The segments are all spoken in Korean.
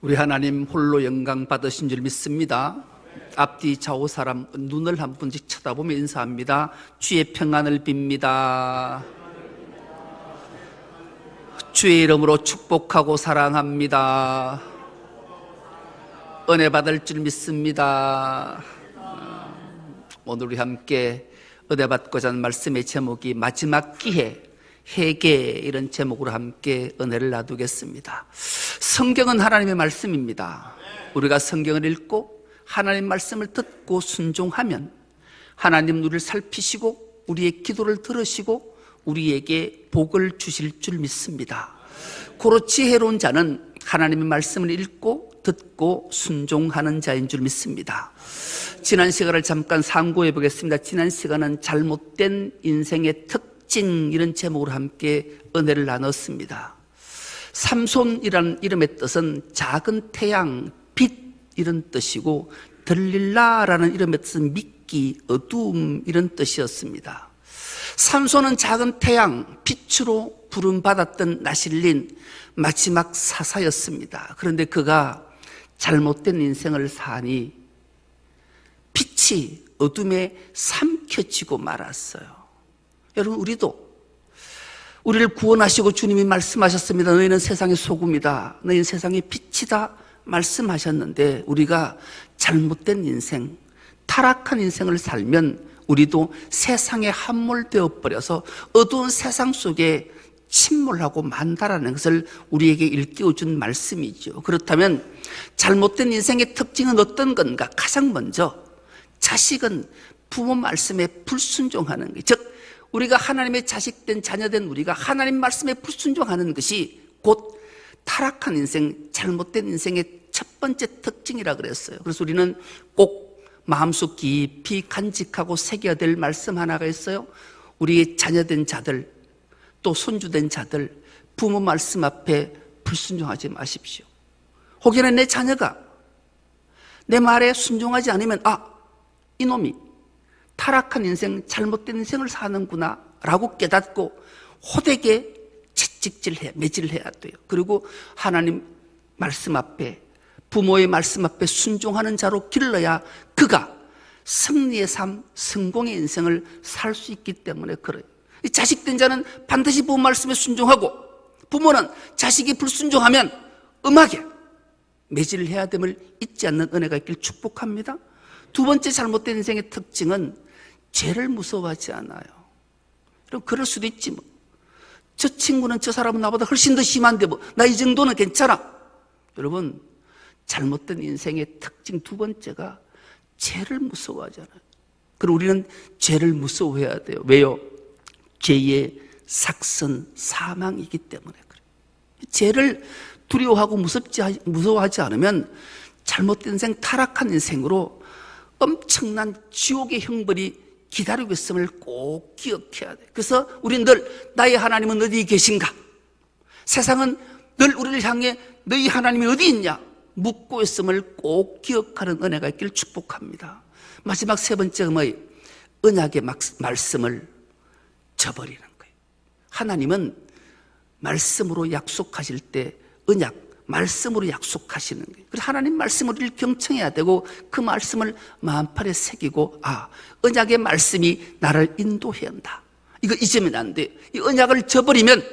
우리 하나님 홀로 영광 받으신 줄 믿습니다. 앞뒤 좌우 사람 눈을 한 번씩 쳐다보며 인사합니다. 주의 평안을 빕니다. 주의 이름으로 축복하고 사랑합니다. 은혜 받을 줄 믿습니다. 오늘 우리 함께 은혜 받고자 하는 말씀의 제목이 마지막 기회, 회개, 이런 제목으로 함께 은혜를 나누겠습니다. 성경은 하나님의 말씀입니다. 우리가 성경을 읽고 하나님 말씀을 듣고 순종하면 하나님 우리를 살피시고 우리의 기도를 들으시고 우리에게 복을 주실 줄 믿습니다. 고로 지혜로운 자는 하나님의 말씀을 읽고 듣고 순종하는 자인 줄 믿습니다. 지난 시간을 잠깐 상고해 보겠습니다. 지난 시간은 잘못된 인생의 특징, 이런 제목으로 함께 은혜를 나눴습니다. 삼손이라는 이름의 뜻은 작은 태양, 빛, 이런 뜻이고 들릴라라는 이름의 뜻은 미끼, 어두움, 이런 뜻이었습니다. 삼손은 작은 태양, 빛으로 부름받았던 나실린 마지막 사사였습니다. 그런데 그가 잘못된 인생을 사니 빛이 어둠에 삼켜지고 말았어요. 여러분, 우리를 구원하시고 주님이 말씀하셨습니다. 너희는 세상의 소금이다, 너희는 세상의 빛이다 말씀하셨는데, 우리가 잘못된 인생, 타락한 인생을 살면 우리도 세상에 함몰되어 버려서 어두운 세상 속에 침몰하고 만다라는 것을 우리에게 일깨워준 말씀이죠. 그렇다면 잘못된 인생의 특징은 어떤 건가? 가장 먼저 자식은 부모 말씀에 불순종하는 것, 즉 우리가 하나님의 자식된 자녀된 우리가 하나님 말씀에 불순종하는 것이 곧 타락한 인생, 잘못된 인생의 첫 번째 특징이라 그랬어요. 그래서 우리는 꼭 마음속 깊이 간직하고 새겨야 될 말씀 하나가 있어요. 우리의 자녀된 자들, 또 손주된 자들, 부모 말씀 앞에 불순종하지 마십시오. 혹여나 내 자녀가 내 말에 순종하지 않으면 이놈이 타락한 인생, 잘못된 인생을 사는구나 라고 깨닫고 호되게 채찍질해야, 매질해야 돼요. 그리고 하나님 말씀 앞에, 부모의 말씀 앞에 순종하는 자로 길러야 그가 승리의 삶, 성공의 인생을 살 수 있기 때문에 그래요. 자식된 자는 반드시 부모 말씀에 순종하고, 부모는 자식이 불순종하면 음하게 매질을 해야 됨을 잊지 않는 은혜가 있길 축복합니다. 두 번째 잘못된 인생의 특징은 죄를 무서워하지 않아요. 여러분, 그럴 수도 있지 뭐. 저 친구는, 저 사람은 나보다 훨씬 더 심한데 뭐 나 이 정도는 괜찮아. 여러분, 잘못된 인생의 특징 두 번째가 죄를 무서워하잖아요. 그럼 우리는 죄를 무서워해야 돼요. 왜요? 죄의 삭선 사망이기 때문에 그래요. 죄를 두려워하고 무서워하지 않으면 잘못된 인생, 타락한 인생으로 엄청난 지옥의 형벌이 기다리고 있음을 꼭 기억해야 돼. 그래서 우리는 늘 나의 하나님은 어디 계신가? 세상은 늘 우리를 향해 너희 하나님이 어디 있냐? 묻고 있음을 꼭 기억하는 은혜가 있길 축복합니다. 마지막 세 번째 뭐예요? 언약의 말씀을 저버리는 거예요. 하나님은 말씀으로 약속하실 때 언약, 말씀으로 약속하시는 거예요. 그래서 하나님 말씀을 우리를 경청해야 되고 그 말씀을 마음판에 새기고 언약의 말씀이 나를 인도해야 한다. 이거 잊으면 안 돼요. 이 언약을 저버리면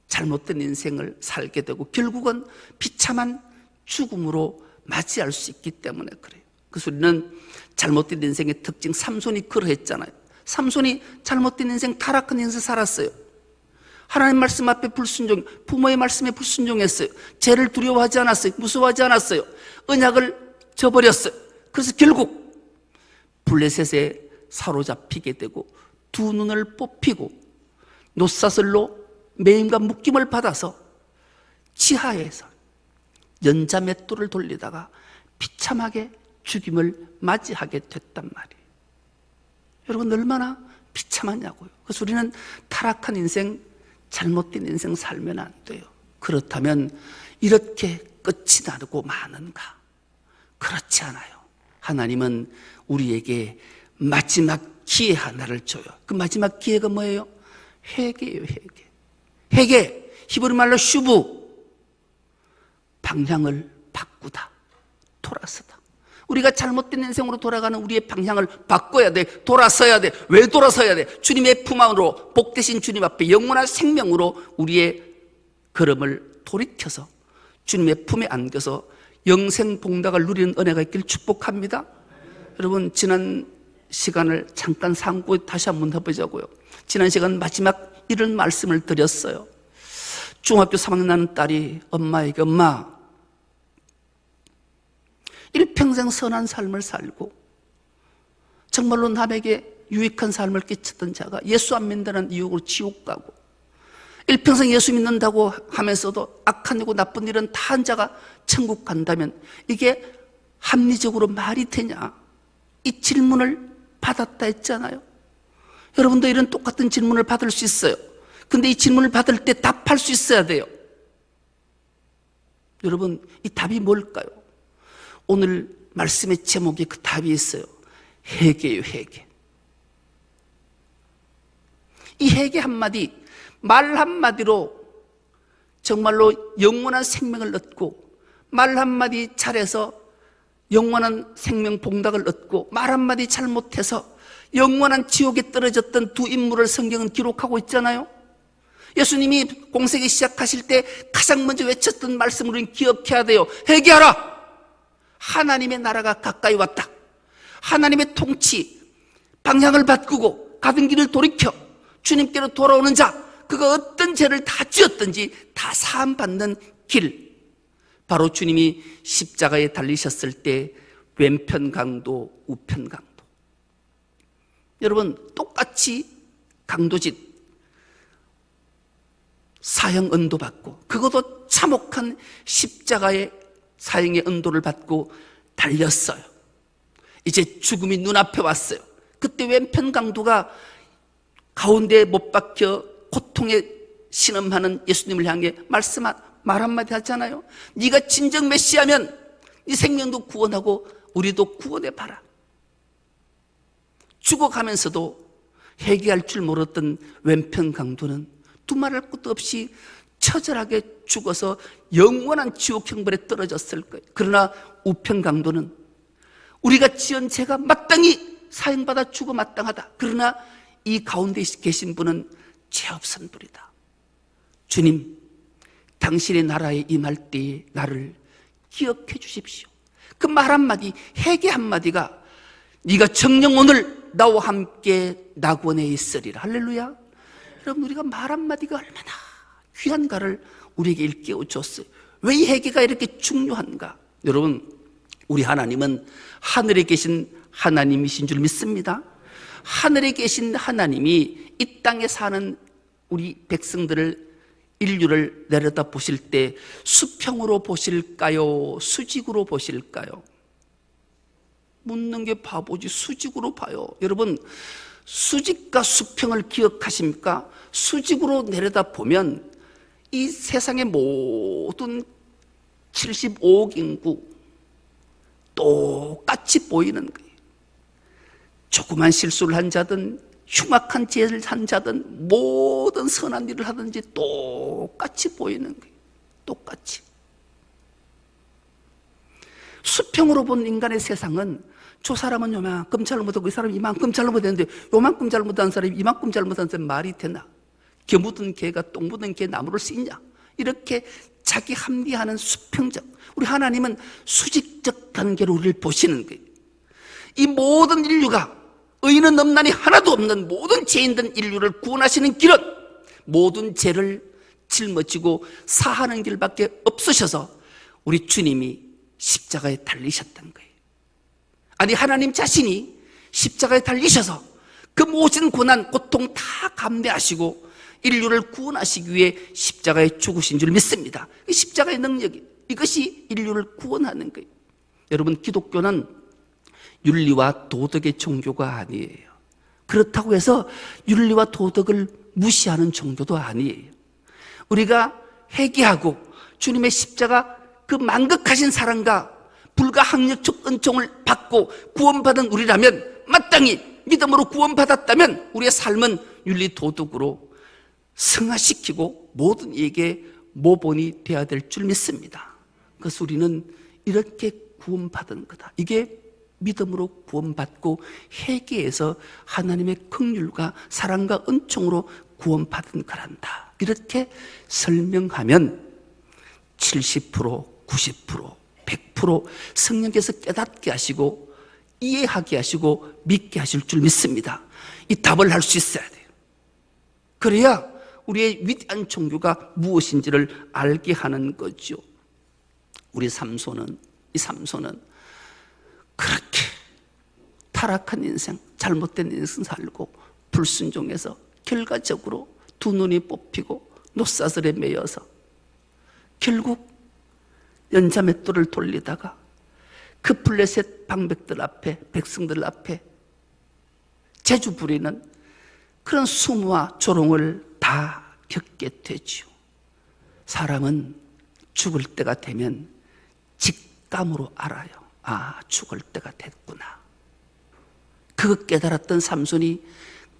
잘못된 인생을 살게 되고 결국은 비참한 죽음으로 맞이할 수 있기 때문에 그래요. 그래서 우리는 잘못된 인생의 특징, 삼손이 그러했잖아요. 삼손이 잘못된 인생, 타락한 인생 살았어요. 하나님 말씀 앞에 불순종, 부모의 말씀에 불순종했어요. 죄를 두려워하지 않았어요. 무서워하지 않았어요. 언약을 저버렸어요. 그래서 결국 블레셋에 사로잡히게 되고 두 눈을 뽑히고 노사슬로 매임과 묶임을 받아서 지하에서 연자맷돌을 돌리다가 비참하게 죽임을 맞이하게 됐단 말이에요. 여러분, 얼마나 비참하냐고요. 그래서 우리는 타락한 인생, 잘못된 인생 살면 안 돼요. 그렇다면 이렇게 끝이 나고 마는가? 그렇지 않아요. 하나님은 우리에게 마지막 기회 하나를 줘요. 그 마지막 기회가 뭐예요? 회개예요. 회개. 히브리 말로 슈브, 방향을 바꾸다, 돌아서다. 우리가 잘못된 인생으로 돌아가는 우리의 방향을 바꿔야 돼. 돌아서야 돼. 왜 돌아서야 돼? 주님의 품 안으로, 복되신 주님 앞에 영원한 생명으로 우리의 걸음을 돌이켜서 주님의 품에 안겨서 영생 복락을 누리는 은혜가 있길 축복합니다. 여러분, 지난 시간을 잠깐 상고 다시 한번 해보자고요. 지난 시간 마지막 이런 말씀을 드렸어요. 중학교 3학년 나는 딸이 엄마에게, 엄마, 일평생 선한 삶을 살고 정말로 남에게 유익한 삶을 끼쳤던 자가 예수 안 믿는다는 이유로 지옥 가고 일평생 예수 믿는다고 하면서도 악한 일고 나쁜 일은 다 한 자가 천국 간다면 이게 합리적으로 말이 되냐? 이 질문을 받았다 했잖아요. 여러분도 이런 똑같은 질문을 받을 수 있어요. 근데 이 질문을 받을 때 답할 수 있어야 돼요. 여러분, 이 답이 뭘까요? 오늘 말씀의 제목에 그 답이 있어요. 회개예요, 회개. 이 회개 한마디, 말 한마디로 정말로 영원한 생명을 얻고, 말 한마디 잘해서 영원한 생명 복락을 얻고, 말 한마디 잘못해서 영원한 지옥에 떨어졌던 두 인물을 성경은 기록하고 있잖아요. 예수님이 공생애 시작하실 때 가장 먼저 외쳤던 말씀을 우리는 기억해야 돼요. 회개하라! 하나님의 나라가 가까이 왔다. 하나님의 통치, 방향을 바꾸고 가던 길을 돌이켜 주님께로 돌아오는 자, 그가 어떤 죄를 다 지었든지 다 사함받는 길, 바로 주님이 십자가에 달리셨을 때 왼편 강도, 우편 강도. 여러분, 똑같이 강도짓, 사형 은도 받고, 그것도 참혹한 십자가의 사형의 은도를 받고 달렸어요. 이제 죽음이 눈앞에 왔어요. 그때 왼편 강도가 가운데에 못 박혀 고통에 신음하는 예수님을 향해 말 한마디 하잖아요. 네가 진정 메시아면 네 생명도 구원하고 우리도 구원해봐라. 죽어가면서도 회개할 줄 모르던 왼편 강도는 두말할 것도 없이 처절하게 죽어서 영원한 지옥 형벌에 떨어졌을 거예요. 그러나 우편 강도는 우리가 지은 죄가 마땅히 사형받아 죽어 마땅하다. 그러나 이 가운데 계신 분은 죄 없은 분이다. 주님, 당신의 나라에 임할 때에 나를 기억해 주십시오. 그 말 한마디, 회개 한마디가 네가 정녕 오늘 나와 함께 낙원에 있으리라. 할렐루야. 여러분, 우리가 말 한마디가 얼마나 귀한가를 우리에게 일깨워 줬어요. 왜 이 회개가 이렇게 중요한가? 여러분, 우리 하나님은 하늘에 계신 하나님이신 줄 믿습니다. 하늘에 계신 하나님이 이 땅에 사는 우리 백성들을, 인류를 내려다 보실 때 수평으로 보실까요? 수직으로 보실까요? 묻는 게 바보지. 수직으로 봐요. 여러분, 수직과 수평을 기억하십니까? 수직으로 내려다 보면 이 세상의 모든 75억 인구 똑같이 보이는 거예요. 조그만 실수를 한 자든 흉악한 죄를 한 자든 모든 선한 일을 하든지 똑같이 보이는 거예요. 똑같이. 수평으로 본 인간의 세상은 저 사람은 요만큼 잘못하고 이 사람이 이만큼 잘못했는데 요만큼 잘못한 사람이 이만큼 잘못한 사람이 말이 되나? 겨 묻은 개가 똥 묻은 개 나무를 씻냐? 이렇게 자기 합리화하는 수평적, 우리 하나님은 수직적 관계로 우리를 보시는 거예요. 이 모든 인류가 의인은 없나니 하나도 없는 모든 죄인된 인류를 구원하시는 길은 모든 죄를 짊어지고 사하는 길밖에 없으셔서 우리 주님이 십자가에 달리셨던 거예요. 아니, 하나님 자신이 십자가에 달리셔서 그 모든 고난, 고통 다 감내하시고 인류를 구원하시기 위해 십자가에 죽으신 줄 믿습니다. 십자가의 능력이, 이것이 인류를 구원하는 거예요. 여러분, 기독교는 윤리와 도덕의 종교가 아니에요. 그렇다고 해서 윤리와 도덕을 무시하는 종교도 아니에요. 우리가 회개하고 주님의 십자가 그 만극하신 사랑과 불가항력적 은총을 받고 구원받은 우리라면, 마땅히 믿음으로 구원받았다면 우리의 삶은 윤리 도덕으로 승화시키고 모든 이에게 모본이 되어야 될 줄 믿습니다. 그래서 우리는 이렇게 구원받은 거다. 이게 믿음으로 구원받고 회개해서 하나님의 긍휼과 사랑과 은총으로 구원받은 거란다. 이렇게 설명하면 70%, 90%, 100% 성령께서 깨닫게 하시고 이해하게 하시고 믿게 하실 줄 믿습니다. 이 답을 할 수 있어야 돼요. 그래야 우리의 위대한 종교가 무엇인지를 알게 하는 거죠. 우리 삼손은 그렇게 타락한 인생, 잘못된 인생 살고 불순종해서 결과적으로 두 눈이 뽑히고 노사슬에 매여서 결국 연자맷돌을 돌리다가 그 블레셋 방백들 앞에, 백성들 앞에 재주 부리는 그런 수모와 조롱을 다 겪게 되죠. 사람은 죽을 때가 되면 직감으로 알아요. 아, 죽을 때가 됐구나. 그거 깨달았던 삼손이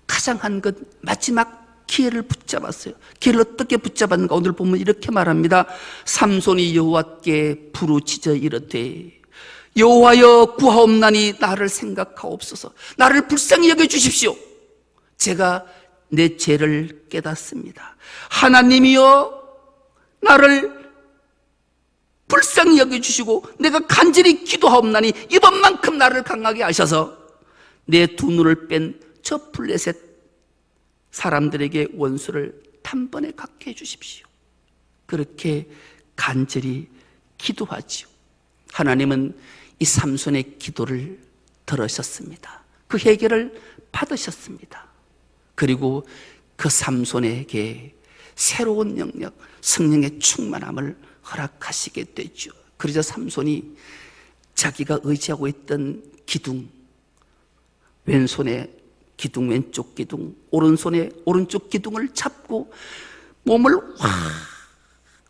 가장 한 것 마지막 기회를 붙잡았어요. 기회를 어떻게 붙잡았는가? 오늘 보면 이렇게 말합니다. 삼손이 여호와께 부르짖어 이르되 여호와여 구하옵나니 나를 생각하옵소서. 나를 불쌍히 여겨주십시오. 제가 내 죄를 깨닫습니다. 하나님이여 나를 불쌍히 여겨주시고 내가 간절히 기도하옵나니 이번만큼 나를 강하게 하셔서 내 두 눈을 뺀 저 블레셋 사람들에게 원수를 단번에 갚게 해주십시오. 그렇게 간절히 기도하지요. 하나님은 이 삼손의 기도를 들으셨습니다. 그 해결을 받으셨습니다. 그리고 그 삼손에게 새로운 영역, 성령의 충만함을 허락하시게 되죠. 그러자 삼손이 자기가 의지하고 있던 기둥, 왼손에 기둥, 왼쪽 기둥, 오른손에 오른쪽 기둥을 잡고 몸을 확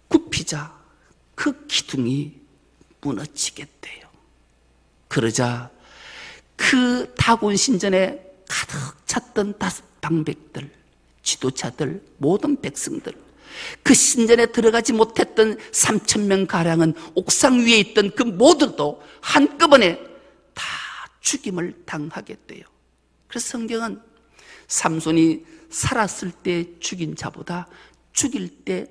굽히자 그 기둥이 무너지게 돼요. 그러자 그 다곤 신전에 가득 찼던 방백들, 지도자들, 모든 백성들, 그 신전에 들어가지 못했던 3,000명 가량은 옥상 위에 있던 그 모두도 한꺼번에 다 죽임을 당하게 돼요. 그래서 성경은 삼손이 살았을 때 죽인 자보다 죽을 때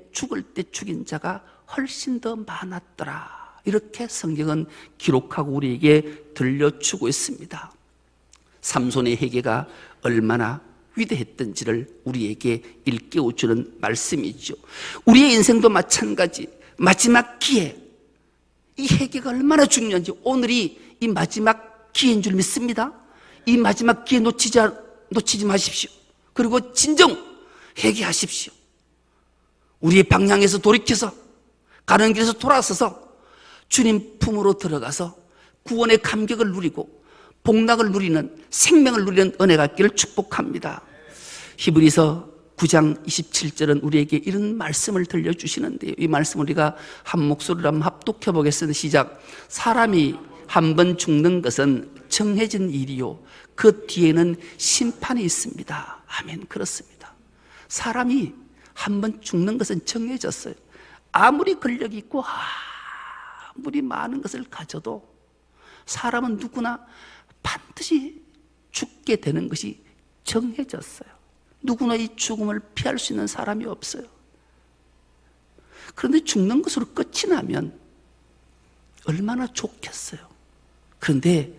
죽인 자가 훨씬 더 많았더라. 이렇게 성경은 기록하고 우리에게 들려주고 있습니다. 삼손의 회개가 얼마나 위대했던지를 우리에게 일깨워주는 말씀이죠. 우리의 인생도 마찬가지. 마지막 기회, 이 회개가 얼마나 중요한지 오늘이 이 마지막 기회인 줄 믿습니다. 이 마지막 기회 놓치지 마십시오. 그리고 진정 회개하십시오. 우리의 방향에서 돌이켜서 가는 길에서 돌아서서 주님 품으로 들어가서 구원의 감격을 누리고 복락을 누리는, 생명을 누리는 은혜가 있기를 축복합니다. 히브리서 9장 27절은 우리에게 이런 말씀을 들려주시는데요. 이 말씀 우리가 한 목소리로 한번 합독해 보겠습니다. 시작. 사람이 한 번 죽는 것은 정해진 일이요 그 뒤에는 심판이 있습니다. 아멘. 그렇습니다. 사람이 한 번 죽는 것은 정해졌어요. 아무리 권력이 있고 아무리 많은 것을 가져도 사람은 누구나 반드시 죽게 되는 것이 정해졌어요. 누구나 이 죽음을 피할 수 있는 사람이 없어요. 그런데 죽는 것으로 끝이 나면 얼마나 좋겠어요. 그런데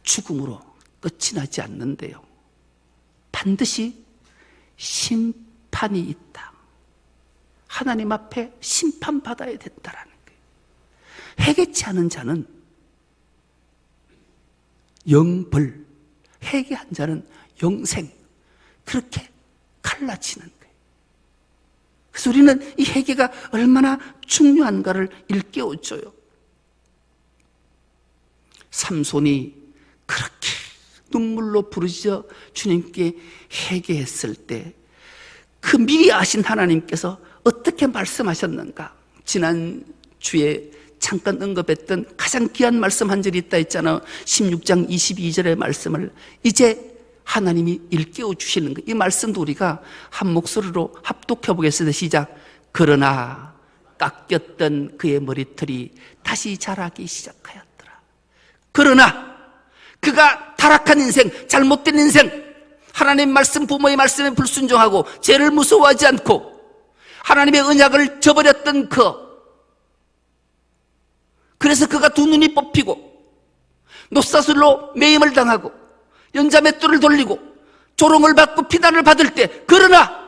죽음으로 끝이 나지 않는데요. 반드시 심판이 있다. 하나님 앞에 심판받아야 된다라는 거예요. 회개치 않은 자는 영벌, 회개한 자는 영생, 그렇게 갈라치는 거예요. 그래서 우리는 이 회개가 얼마나 중요한가를 일깨워줘요. 삼손이 그렇게 눈물로 부르짖어 주님께 회개했을 때 그 미리 아신 하나님께서 어떻게 말씀하셨는가? 지난 주에 잠깐 언급했던 가장 귀한 말씀 한 절이 있다 했잖아요. 16장 22절의 말씀을 이제 하나님이 일깨워 주시는 거예요. 이 말씀도 우리가 한 목소리로 합독해 보겠습니다. 시작. 그러나 깎였던 그의 머리털이 다시 자라기 시작하였더라. 그러나 그가 타락한 인생, 잘못된 인생, 하나님 말씀, 부모의 말씀에 불순종하고 죄를 무서워하지 않고 하나님의 언약을 저버렸던 그래서 그가 두 눈이 뽑히고 노사슬로 매임을 당하고 연자맷돌을 돌리고 조롱을 받고 비난을 받을 때, 그러나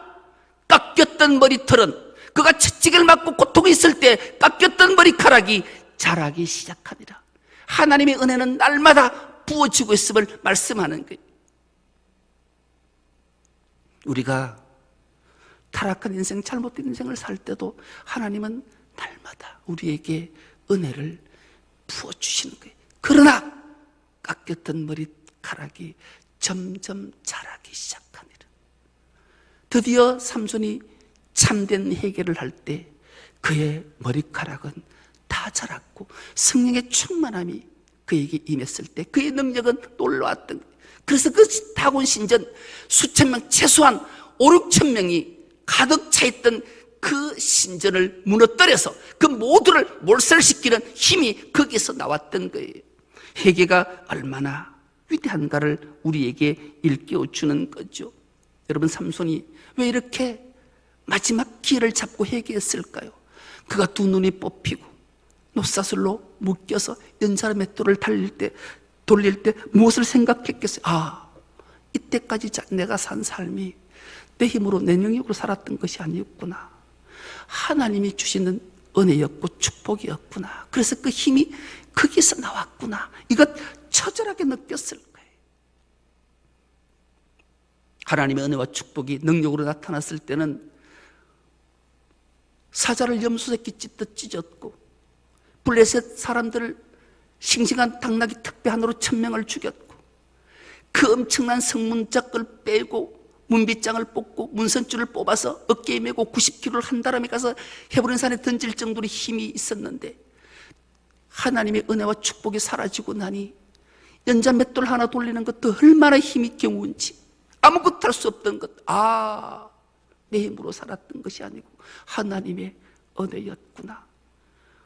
깎였던 머리털은, 그가 채찍을 맞고 고통이 있을 때 깎였던 머리카락이 자라기 시작하니라. 하나님의 은혜는 날마다 부어지고 있음을 말씀하는 거예요. 우리가 타락한 인생, 잘못된 인생을 살 때도 하나님은 날마다 우리에게 은혜를 부어주시는 거예요. 그러나 깎였던 머리카락이 점점 자라기 시작하니라. 드디어 삼손이 참된 회개를 할 때 그의 머리카락은 다 자랐고 성령의 충만함이 그에게 임했을 때 그의 능력은 놀라웠던 거예요. 그래서 그 다곤 신전 수천 명, 최소한 5, 6천 명이 가득 차 있던 그 신전을 무너뜨려서 그 모두를 몰살시키는 힘이 거기서 나왔던 거예요. 회개가 얼마나 위대한가를 우리에게 일깨워주는 거죠. 여러분, 삼손이 왜 이렇게 마지막 기회를 잡고 회개했을까요? 그가 두 눈이 뽑히고 노사슬로 묶여서 연사의 맷돌을 돌릴 때 무엇을 생각했겠어요? 이때까지 내가 산 삶이 내 힘으로, 내 능력으로 살았던 것이 아니었구나. 하나님이 주시는 은혜였고 축복이었구나. 그래서 그 힘이 거기서 나왔구나. 이것 처절하게 느꼈을 거예요. 하나님의 은혜와 축복이 능력으로 나타났을 때는 사자를 염소새끼 찢듯 찢었고 블레셋 사람들을 싱싱한 당나귀 특배 하나로 1000명을 죽였고 그 엄청난 성문짝을 빼고 문빗장을 뽑고 문선줄을 뽑아서 어깨에 메고 90km를 한다람에 가서 헤브론 산에 던질 정도로 힘이 있었는데 하나님의 은혜와 축복이 사라지고 나니 연자 맷돌 하나 돌리는 것도 얼마나 힘이 겨운지, 아무것도 할 수 없던 것, 내 힘으로 살았던 것이 아니고 하나님의 은혜였구나,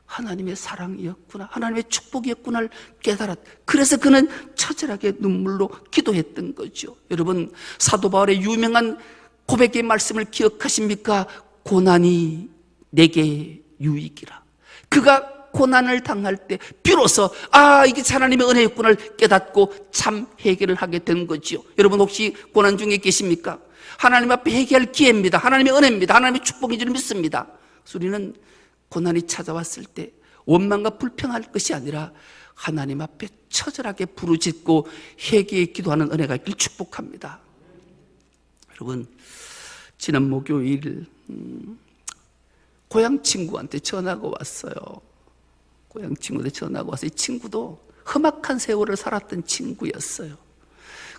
하나님의 사랑이었구나, 하나님의 축복이었구나를 깨달았. 그래서 그는 처절하게 눈물로 기도했던 거죠. 여러분, 사도 바울의 유명한 고백의 말씀을 기억하십니까? 고난이 내게 유익이라. 그가 고난을 당할 때 비로소 이게 하나님의 은혜였구나를 깨닫고 참 회개를 하게 된 거지요. 여러분, 혹시 고난 중에 계십니까? 하나님 앞에 회개할 기회입니다. 하나님의 은혜입니다. 하나님의 축복인 줄 믿습니다. 그래서 우리는 고난이 찾아왔을 때 원망과 불평할 것이 아니라 하나님 앞에 처절하게 부르짖고 회개에 기도하는 은혜가 있길 축복합니다. 여러분, 지난 목요일 고향 친구한테 전화가 왔어요. 고향 친구한테 전화가 와서 이 친구도 험악한 세월을 살았던 친구였어요.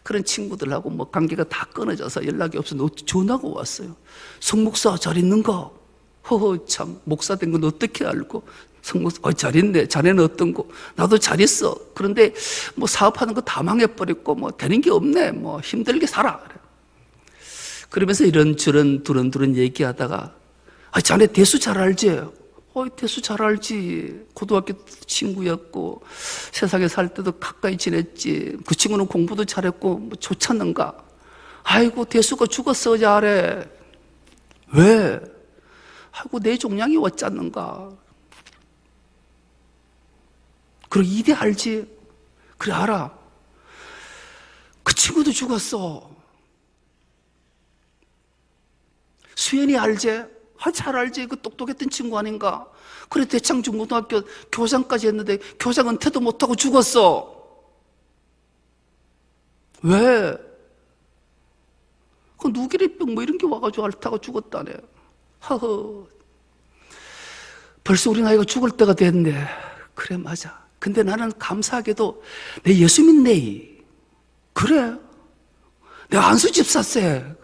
그런 친구들하고 뭐 관계가 다 끊어져서 연락이 없어서 전화가 왔어요. 성 목사 잘 있는 거? 참, 목사 된 건 어떻게 알고? 성 목사, 잘 있네. 자네는 어떤 거? 나도 잘 있어. 그런데 뭐 사업하는 거 다 망해버렸고 뭐 되는 게 없네. 뭐 힘들게 살아. 그러면서 이런저런 두런두런 얘기하다가 자네 대수 잘 알지? 대수 잘 알지. 고등학교 친구였고 세상에 살 때도 가까이 지냈지. 그 친구는 공부도 잘했고 뭐 좋잖는가. 아이고, 대수가 죽었어 잘해. 왜? 아이고, 내 종양이 어쩌는가. 그래, 이대 알지? 그래, 알아. 그 친구도 죽었어. 수연이 알지? 잘 알지. 그 똑똑했던 친구 아닌가. 그래, 대창중고등학교 교장까지 했는데 교장 은퇴도 못하고 죽었어. 왜? 그 누기리병 뭐 이런 게 와가지고 앓다가 죽었다네. 벌써 우리 나이가 죽을 때가 됐네. 그래, 맞아. 근데 나는 감사하게도 내 예수 믿네. 그래, 내가 안수 집사세.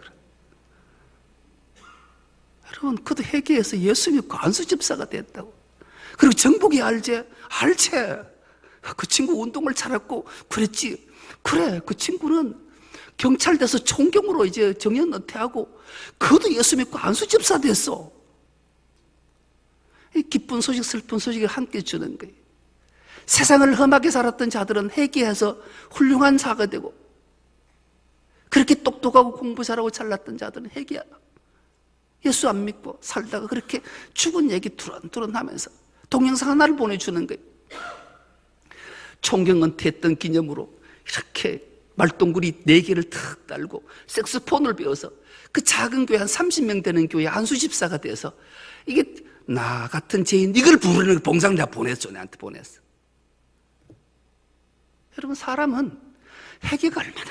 여러분, 그도 회개해서 예수 믿고 안수 집사가 됐다고. 그리고 정복이 알지? 그 친구 운동을 잘했고 그랬지. 그래, 그 친구는 경찰 돼서 총경으로 이제 정년 은퇴하고 그도 예수 믿고 안수 집사 됐어. 이 기쁜 소식, 슬픈 소식을 함께 주는 거예요. 세상을 험하게 살았던 자들은 회개해서 훌륭한 사가 되고, 그렇게 똑똑하고 공부 잘하고 잘났던 자들은 회개하고, 예수 안 믿고 살다가 그렇게 죽은 얘기 두런두런 하면서 동영상 하나를 보내주는 거예요. 총경 은퇴했던 기념으로 이렇게 말동구리 4개를 탁 달고 색소폰을 배워서 그 작은 교회 한 30명 되는 교회 안수 집사가 돼서, 이게 나 같은 죄인 이걸 부르는 봉상 내가 보냈죠. 내한테 보냈어. 여러분, 사람은 회개가 얼마나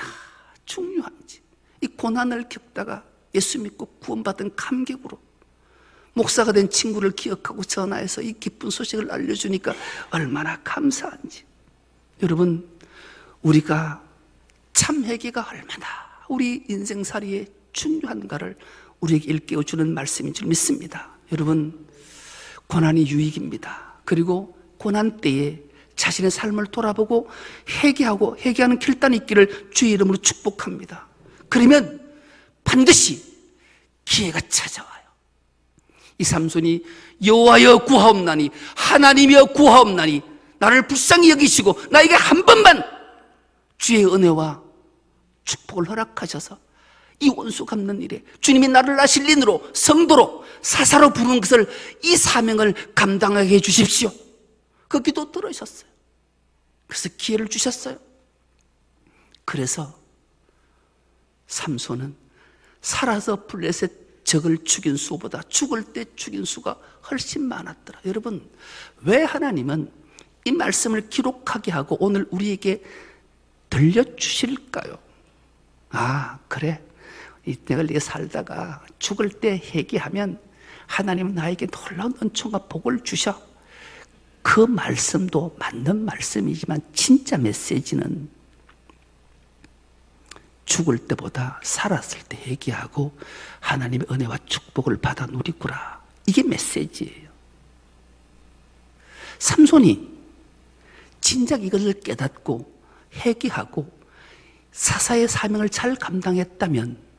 중요한지, 이 고난을 겪다가 예수 믿고 구원받은 감격으로 목사가 된 친구를 기억하고 전화해서 이 기쁜 소식을 알려주니까 얼마나 감사한지. 여러분, 우리가 참 회개가 얼마나 우리 인생살이에 중요한가를 우리에게 일깨워주는 말씀인 줄 믿습니다. 여러분, 고난이 유익입니다. 그리고 고난 때에 자신의 삶을 돌아보고 회개하고 회개하는 결단이 있기를 주의 이름으로 축복합니다. 그러면 반드시 기회가 찾아와요. 이 삼손이 여호와여 구하옵나니, 하나님이여 구하옵나니 나를 불쌍히 여기시고 나에게 한 번만 주의 은혜와 축복을 허락하셔서 이 원수 갚는 일에 주님이 나를 나실린으로 성도로 사사로 부르는 것을, 이 사명을 감당하게 해주십시오. 그 기도 들으셨어요. 그래서 기회를 주셨어요. 그래서 삼손은 살아서 블레셋 적을 죽인 수보다 죽을 때 죽인 수가 훨씬 많았더라. 여러분, 왜 하나님은 이 말씀을 기록하게 하고 오늘 우리에게 들려주실까요? 아, 그래, 내가 이렇게 살다가 죽을 때 회개하면 하나님은 나에게 놀라운 은총과 복을 주셔. 그 말씀도 맞는 말씀이지만 진짜 메시지는 죽을 때보다 살았을 때 회개하고 하나님의 은혜와 축복을 받아 누리구라. 이게 메시지예요. 삼손이 진작 이것을 깨닫고 회개하고 사사의 사명을 잘 감당했다면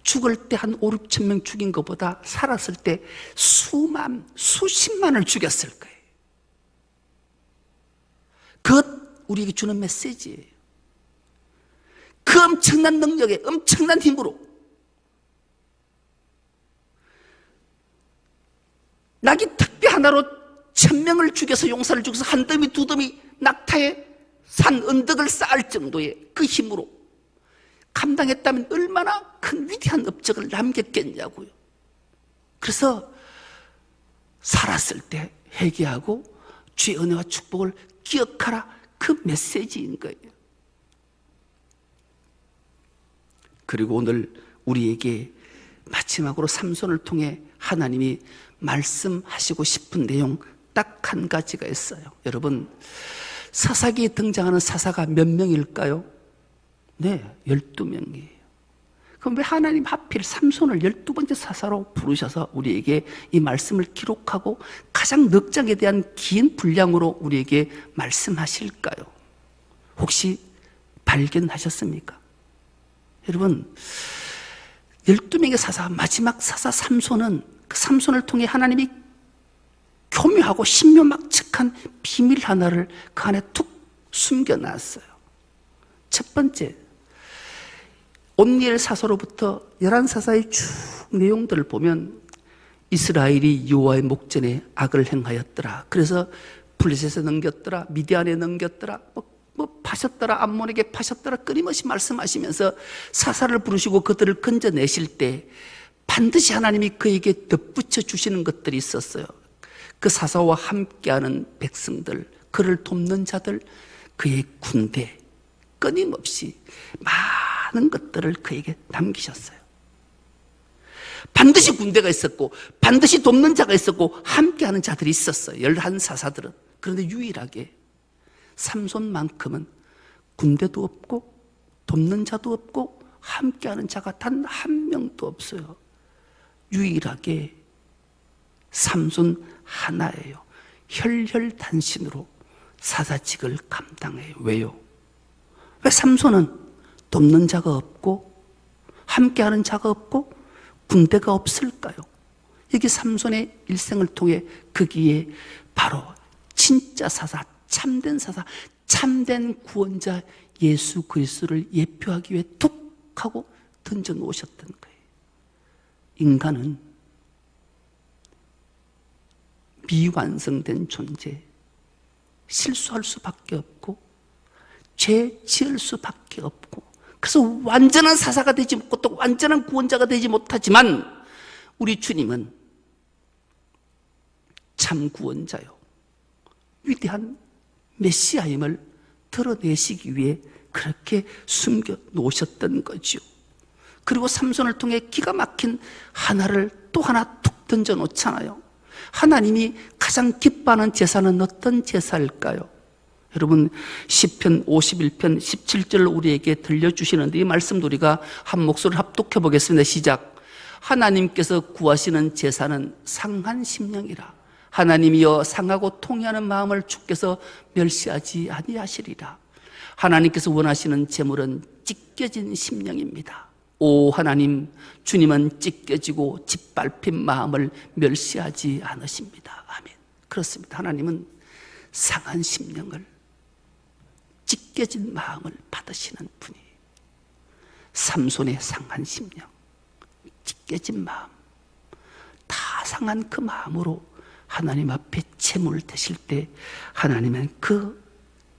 죽을 때 한 5, 6천 명 죽인 것보다 살았을 때 수십만을 죽였을 거예요. 그것 우리에게 주는 메시지예요. 그 엄청난 능력에, 엄청난 힘으로 낙이 특비 하나로 1,000명을 죽여서, 용사를 죽여서 한 더미 두 더미 낙타에 산 언덕을 쌓을 정도의 그 힘으로 감당했다면 얼마나 큰 위대한 업적을 남겼겠냐고요. 그래서 살았을 때 회개하고 주의 은혜와 축복을 기억하라, 그 메시지인 거예요. 그리고 오늘 우리에게 마지막으로 삼손을 통해 하나님이 말씀하시고 싶은 내용 딱 한 가지가 있어요. 여러분, 사사기에 등장하는 사사가 몇 명일까요? 네, 12명이에요. 그럼 왜 하나님 하필 삼손을 12번째 사사로 부르셔서 우리에게 이 말씀을 기록하고 가장 넉장에 대한 긴 분량으로 우리에게 말씀하실까요? 혹시 발견하셨습니까? 여러분, 12명의 사사, 마지막 사사 삼손은 그 삼손을 통해 하나님이 교묘하고 신묘막측한 비밀 하나를 그 안에 툭 숨겨놨어요. 첫 번째, 온니엘 사서로부터 11사사의 쭉 내용들을 보면 이스라엘이 여호와의 목전에 악을 행하였더라. 그래서 블레셋에 넘겼더라, 미디안에 넘겼더라, 뭐 파셨더라, 암몬에게 파셨더라, 끊임없이 말씀하시면서 사사를 부르시고 그들을 건져내실 때 반드시 하나님이 그에게 덧붙여 주시는 것들이 있었어요. 그 사사와 함께하는 백성들, 그를 돕는 자들, 그의 군대, 끊임없이 많은 것들을 그에게 남기셨어요. 반드시 군대가 있었고 반드시 돕는 자가 있었고 함께하는 자들이 있었어요. 11사사들은. 그런데 유일하게 삼손만큼은 군대도 없고 돕는 자도 없고 함께하는 자가 단 한 명도 없어요. 유일하게 삼손 하나예요. 혈혈단신으로 사사직을 감당해요. 왜요? 왜 삼손은 돕는 자가 없고 함께하는 자가 없고 군대가 없을까요? 여기 삼손의 일생을 통해 거기에 바로 진짜 사사, 참된 사사, 참된 구원자 예수 그리스도를 예표하기 위해 툭 하고 던져 놓으셨던 거예요. 인간은 미완성된 존재, 실수할 수밖에 없고 죄 지을 수밖에 없고, 그래서 완전한 사사가 되지 못하고 또 완전한 구원자가 되지 못하지만 우리 주님은 참 구원자요, 위대한 메시아임을 드러내시기 위해 그렇게 숨겨 놓으셨던 거죠. 그리고 삼손을 통해 기가 막힌 하나를 또 하나 툭 던져 놓잖아요. 하나님이 가장 기뻐하는 제사는 어떤 제사일까요? 여러분, 시편 51편 17절을 우리에게 들려주시는데 이 말씀도 우리가 한 목소리를 합독해 보겠습니다. 시작. 하나님께서 구하시는 제사는 상한 심령이라. 하나님이여 상하고 통회하는 마음을 주께서 멸시하지 아니하시리라. 하나님께서 원하시는 제물은 찢겨진 심령입니다. 오 하나님, 주님은 찢겨지고 짓밟힌 마음을 멸시하지 않으십니다. 아멘. 그렇습니다. 하나님은 상한 심령을, 찢겨진 마음을 받으시는 분이, 삼손의 상한 심령, 찢겨진 마음, 다 상한 그 마음으로 하나님 앞에 제물 드실 때 하나님은 그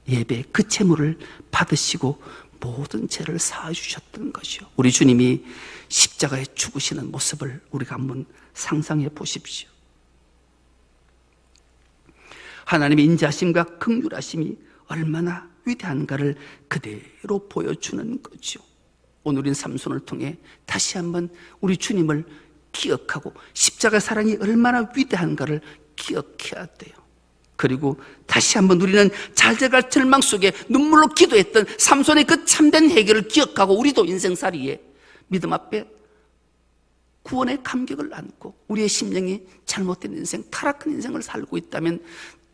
예배, 그 제물을 받으시고 모든 죄를 사해주셨던 것이요. 우리 주님이 십자가에 죽으시는 모습을 우리가 한번 상상해 보십시오. 하나님의 인자심과 긍휼하심이 얼마나 위대한가를 그대로 보여주는 거죠. 오늘인 삼손을 통해 다시 한번 우리 주님을 기억하고 십자가 사랑이 얼마나 위대한가를 기억해야 돼요. 그리고 다시 한번 우리는 잘돼갈 절망 속에 눈물로 기도했던 삼손의 그 참된 해결을 기억하고 우리도 인생살이에 믿음 앞에 구원의 감격을 안고 우리의 심령이 잘못된 인생, 타락한 인생을 살고 있다면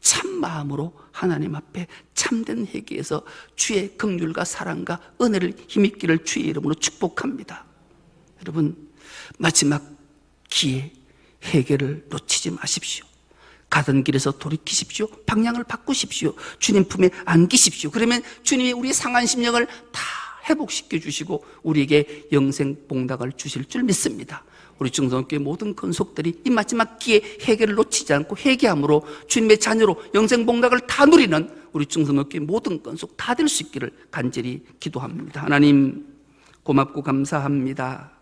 참 마음으로 하나님 앞에 참된 회개에서 주의 긍휼과 사랑과 은혜를 힘입기를 주의 이름으로 축복합니다. 여러분, 마지막 기회 회개를 놓치지 마십시오. 가던 길에서 돌이키십시오. 방향을 바꾸십시오. 주님 품에 안기십시오. 그러면 주님이 우리 상한 심령을 다 회복시켜 주시고 우리에게 영생 복락을 주실 줄 믿습니다. 우리 중성교회 모든 건속들이 이 마지막 기회에 회개를 놓치지 않고 회개함으로 주님의 자녀로 영생 복락을 다 누리는 우리 중성교회 모든 건속 다 될 수 있기를 간절히 기도합니다. 하나님 고맙고 감사합니다.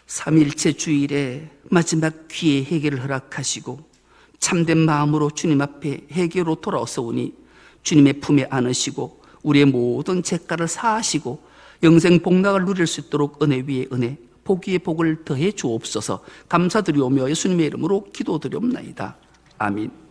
삼일체 주일에 마지막 기회에 회개를 허락하시고 참된 마음으로 주님 앞에 회개로 돌아와서 오니 주님의 품에 안으시고 우리의 모든 죄가를 사하시고 영생 복락을 누릴 수 있도록 은혜 위에 은혜, 복 위에 복을 더해 주옵소서. 감사드리오며 예수님의 이름으로 기도드리옵나이다. 아멘.